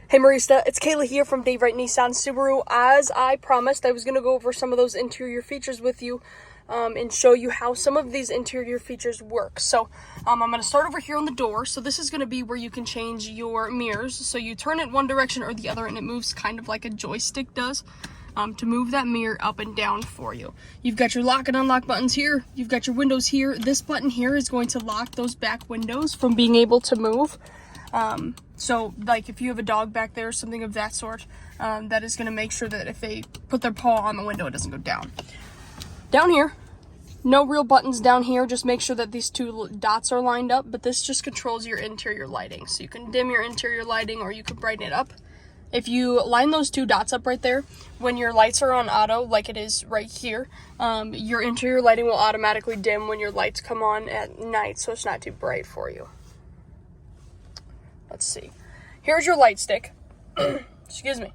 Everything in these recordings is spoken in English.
Hey Marista, it's Kayla here from Dave Wright Nissan Subaru. As I promised, I was going to go over some of those interior features with you and show you how some of these interior features work. So I'm going to start over here on the door. So this is going to be where you can change your mirrors. So you turn it one direction or the other and it moves kind of like a joystick does to move that mirror up and down for you. You've got your lock and unlock buttons here. You've got your windows here. This button here is going to lock those back windows from being able to move. So like if you have a dog back there or something of that sort, that is going to make sure that if they put their paw on the window, it doesn't go down. Down here, no real buttons down here. Just make sure that these two dots are lined up, but this just controls your interior lighting. So you can dim your interior lighting or you can brighten it up. If you line those two dots up right there, when your lights are on auto, like it is right here, your interior lighting will automatically dim when your lights come on at night, so it's not too bright for you. Let's see. Here's your light stick. Excuse me.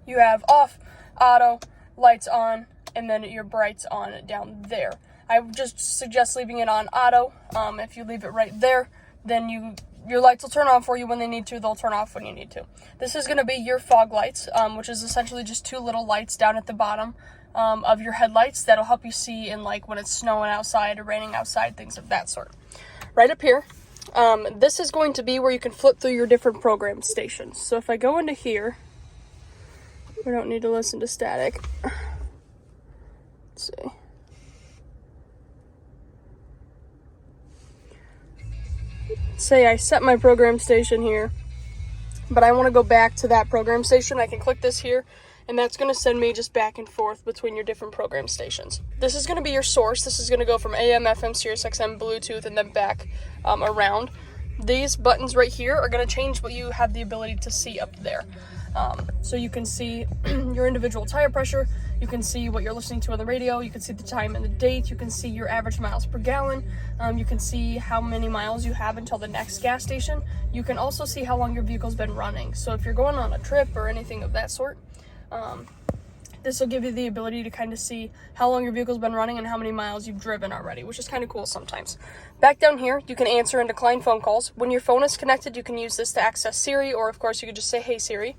You have off, auto, lights on, and then your brights on down there. I would just suggest leaving it on auto. If you leave it right there, then your lights will turn on for you when they need to. They'll turn off when you need to. This is going to be your fog lights, which is essentially just two little lights down at the bottom of your headlights that'll help you see in like when it's snowing outside or raining outside, things of that sort. Right up here. This is going to be where you can flip through your different program stations. So if I go into here, we don't need to listen to static. Let's see. Say I set my program station here, but I want to go back to that program station. I can click this here, and that's going to send me just back and forth between your different program stations. This is going to be your source. This is going to go from AM, FM, Sirius XM, Bluetooth, and then back around. These buttons right here are going to change what you have the ability to see up there. So you can see your individual tire pressure. You can see what you're listening to on the radio. You can see the time and the date. You can see your average miles per gallon. You can see how many miles you have until the next gas station. You can also see how long your vehicle's been running. So if you're going on a trip or anything of that sort, this will give you the ability to kind of see how long your vehicle's been running and how many miles you've driven already, which is kind of cool sometimes. Back down here, you can answer and decline phone calls. When your phone is connected, you can use this to access Siri, or of course you could just say, "Hey Siri."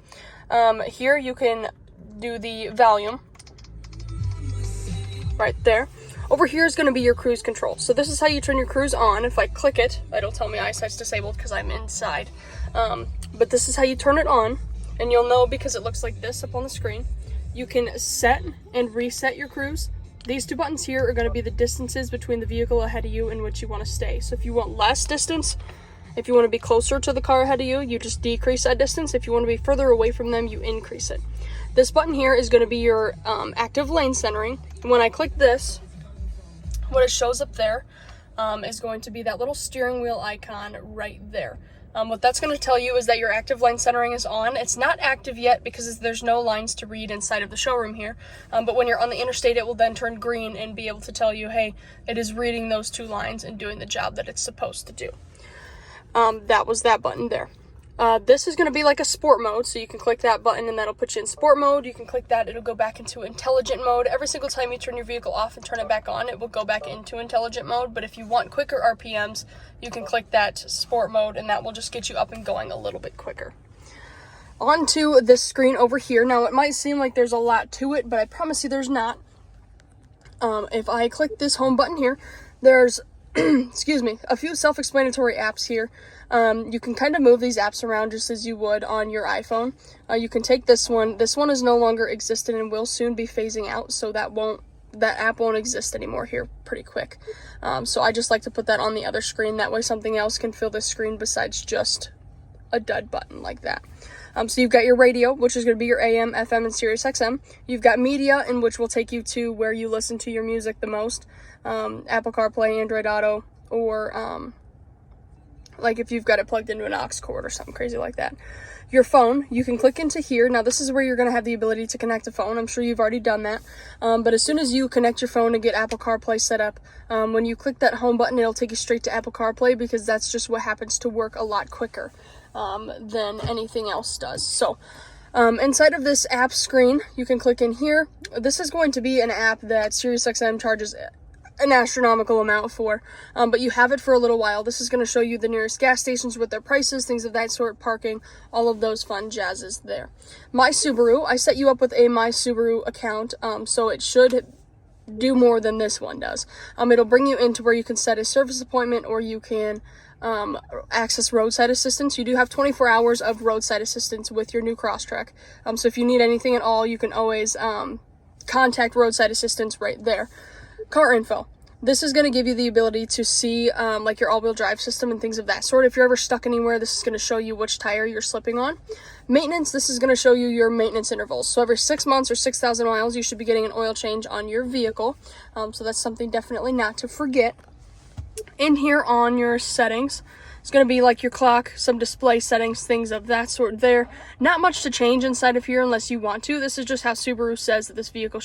Here you can do the volume right there. Over here is going to be your cruise control. So this is how you turn your cruise on. If I click it, it'll tell me eyesight's disabled because I'm inside. But this is how you turn it on, and you'll know because it looks like this up on the screen. You can set and reset your cruise. These two buttons here are going to be the distances between the vehicle ahead of you and which you want to stay. So if you want less distance, if you want to be closer to the car ahead of you, you just decrease that distance. If you want to be further away from them, you increase it. This button here is going to be your active lane centering. When I click this, what it shows up there is going to be that little steering wheel icon right there. What that's going to tell you is that your active line centering is on. It's not active yet because there's no lines to read inside of the showroom here. But when you're on the interstate, it will then turn green and be able to tell you, hey, it is reading those two lines and doing the job that it's supposed to do. That was that button there. This is going to be like a sport mode, so you can click that button and that'll put you in sport mode. You can click that, it'll go back into intelligent mode. Every single time you turn your vehicle off and turn it back on, it will go back into intelligent mode. But if you want quicker RPMs, you can click that sport mode and that will just get you up and going a little bit quicker. On to this screen over here. Now it might seem like there's a lot to it, but I promise you there's not. If I click this home button here, there's excuse me, a few self-explanatory apps here. You can kind of move these apps around just as you would on your iPhone. You can take this one. This one is no longer existent and will soon be phasing out, so that app won't exist anymore here pretty quick. So I just like to put that on the other screen. That way something else can fill this screen besides just a dud button like that. So you've got your radio, which is going to be your AM, FM, and Sirius XM. You've got media, in which will take you to where you listen to your music the most. Apple CarPlay, Android Auto, or like if you've got it plugged into an aux cord or something crazy like that. Your phone, you can click into here. Now this is where you're going to have the ability to connect a phone. I'm sure you've already done that. But as soon as you connect your phone and get Apple CarPlay set up, when you click that home button, it'll take you straight to Apple CarPlay because that's just what happens to work a lot quicker than anything else does. So inside of this app screen, you can click in here. This is going to be an app that SiriusXM charges an astronomical amount for, but you have it for a little while. This is going to show you the nearest gas stations with their prices, things of that sort, parking, all of those fun jazzes there. My Subaru, I set you up with a My Subaru account, so it should do more than this one does. It'll bring you into where you can set a service appointment, or you can access roadside assistance. You do have 24 hours of roadside assistance with your new Crosstrek. So if you need anything at all, you can always contact roadside assistance right there. Car info. This is going to give you the ability to see like your all-wheel drive system and things of that sort. If you're ever stuck anywhere, this is going to show you which tire you're slipping on. Maintenance, this is going to show you your maintenance intervals. So every 6 months or 6,000 miles, you should be getting an oil change on your vehicle. So that's something definitely not to forget. In here on your settings, it's going to be like your clock, some display settings, things of that sort there. Not much to change inside of here unless you want to. This is just how Subaru says that this vehicle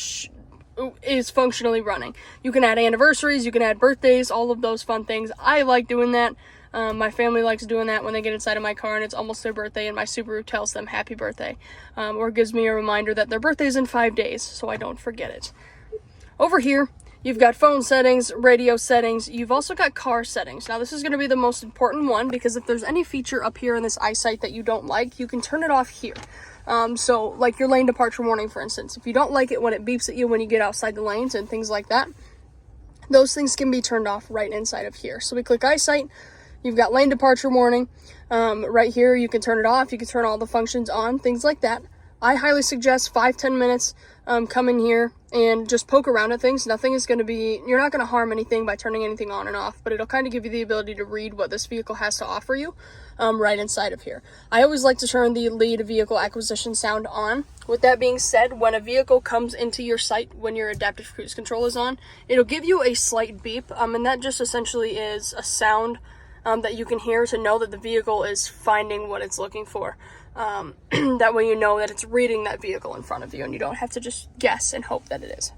is functionally running. You can add anniversaries, you can add birthdays, all of those fun things. I like doing that. My family likes doing that when they get inside of my car and it's almost their birthday and my Subaru tells them happy birthday, or gives me a reminder that their birthday is in 5 days so I don't forget it. Over here, you've got phone settings, radio settings. You've also got car settings. Now, this is going to be the most important one because if there's any feature up here in this eyesight that you don't like, you can turn it off here. So, like your lane departure warning, for instance. If you don't like it when it beeps at you when you get outside the lanes and things like that, those things can be turned off right inside of here. So we click eyesight. You've got lane departure warning. Right here, you can turn it off. You can turn all the functions on, things like that. I highly suggest 5-10 minutes, come in here and just poke around at things. Nothing is going to be, you're not going to harm anything by turning anything on and off, but it'll kind of give you the ability to read what this vehicle has to offer you right inside of here. I always like to turn the lead vehicle acquisition sound on. With that being said, when a vehicle comes into your sight, when your adaptive cruise control is on, it'll give you a slight beep, and that just essentially is a sound that you can hear to know that the vehicle is finding what it's looking for. That way you know that it's reading that vehicle in front of you and you don't have to just guess and hope that it is.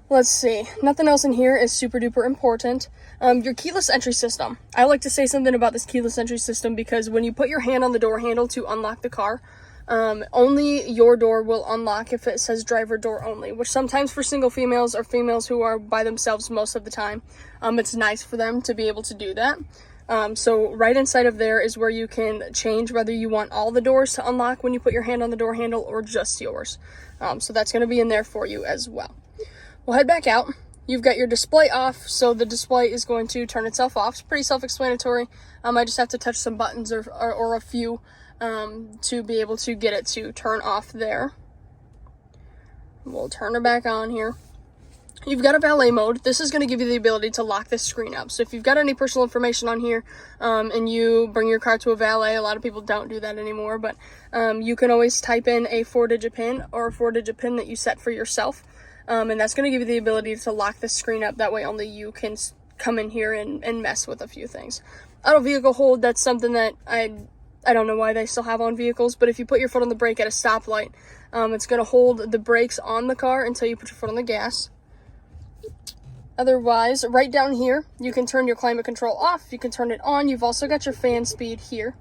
Let's see. Nothing else in here is super duper important. Your keyless entry system. I like to say something about this keyless entry system because when you put your hand on the door handle to unlock the car, only your door will unlock if it says driver door only, which sometimes for single females or females who are by themselves most of the time, it's nice for them to be able to do that. So right inside of there is where you can change whether you want all the doors to unlock when you put your hand on the door handle or just yours. So that's going to be in there for you as well. We'll head back out. You've got your display off, so the display is going to turn itself off. It's pretty self-explanatory. I just have to touch some buttons or a few to be able to get it to turn off there. We'll turn it back on here. You've got a valet mode. This is going to give you the ability to lock this screen up. So if you've got any personal information on here and you bring your car to a valet, a lot of people don't do that anymore, but you can always type in a 4-digit PIN or a 4-digit PIN that you set for yourself. And that's going to give you the ability to lock the screen up. That way only you can come in here and mess with a few things. Auto vehicle hold, that's something that I don't know why they still have on vehicles, but if you put your foot on the brake at a stoplight, it's going to hold the brakes on the car until you put your foot on the gas. Otherwise, right down here, you can turn your climate control off. You can turn it on. You've also got your fan speed here.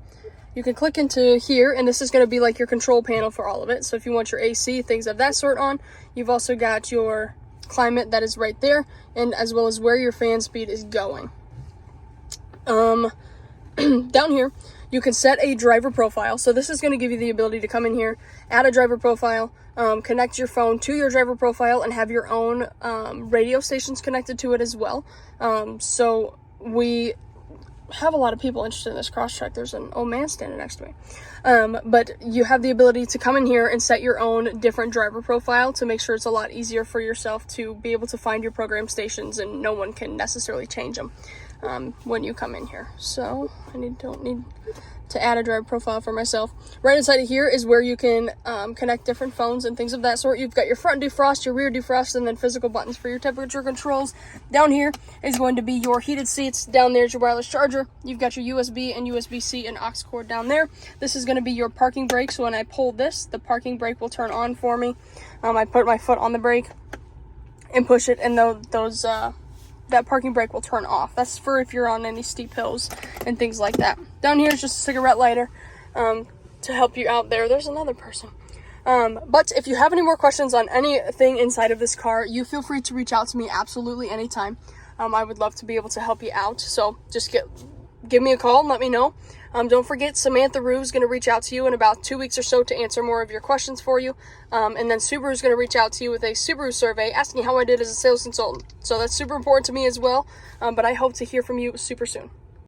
You can click into here, and this is going to be like your control panel for all of it. So if you want your AC, things of that sort on, you've also got your climate that is right there, and as well as where your fan speed is going. Down here, you can set a driver profile. So this is going to give you the ability to come in here, add a driver profile, connect your phone to your driver profile, and have your own radio stations connected to it as well. So we have a lot of people interested in this Crosstrek. There's an old man standing next to me. But you have the ability to come in here and set your own different driver profile to make sure it's a lot easier for yourself to be able to find your program stations and no one can necessarily change them when you come in here. So I don't need to add a driver profile for myself. Right inside of here is where you can connect different phones and things of that sort. You've got your front defrost, your rear defrost, and then physical buttons for your temperature controls. Down here is going to be your heated seats. Down there is your wireless charger. You've got your USB and USB-C and aux cord down there. This is going to be your parking brake. So when I pull this, the parking brake will turn on for me. I put my foot on the brake and push it, and that parking brake will turn off. That's for if you're on any steep hills and things like that. Down here is just a cigarette lighter to help you out there. There's another person. But if you have any more questions on anything inside of this car, you feel free to reach out to me absolutely anytime. I would love to be able to help you out. So just give me a call and let me know. Don't forget, Samantha Rue is going to reach out to you in about 2 weeks or so to answer more of your questions for you. And then Subaru is going to reach out to you with a Subaru survey asking how I did as a sales consultant. So that's super important to me as well. But I hope to hear from you super soon.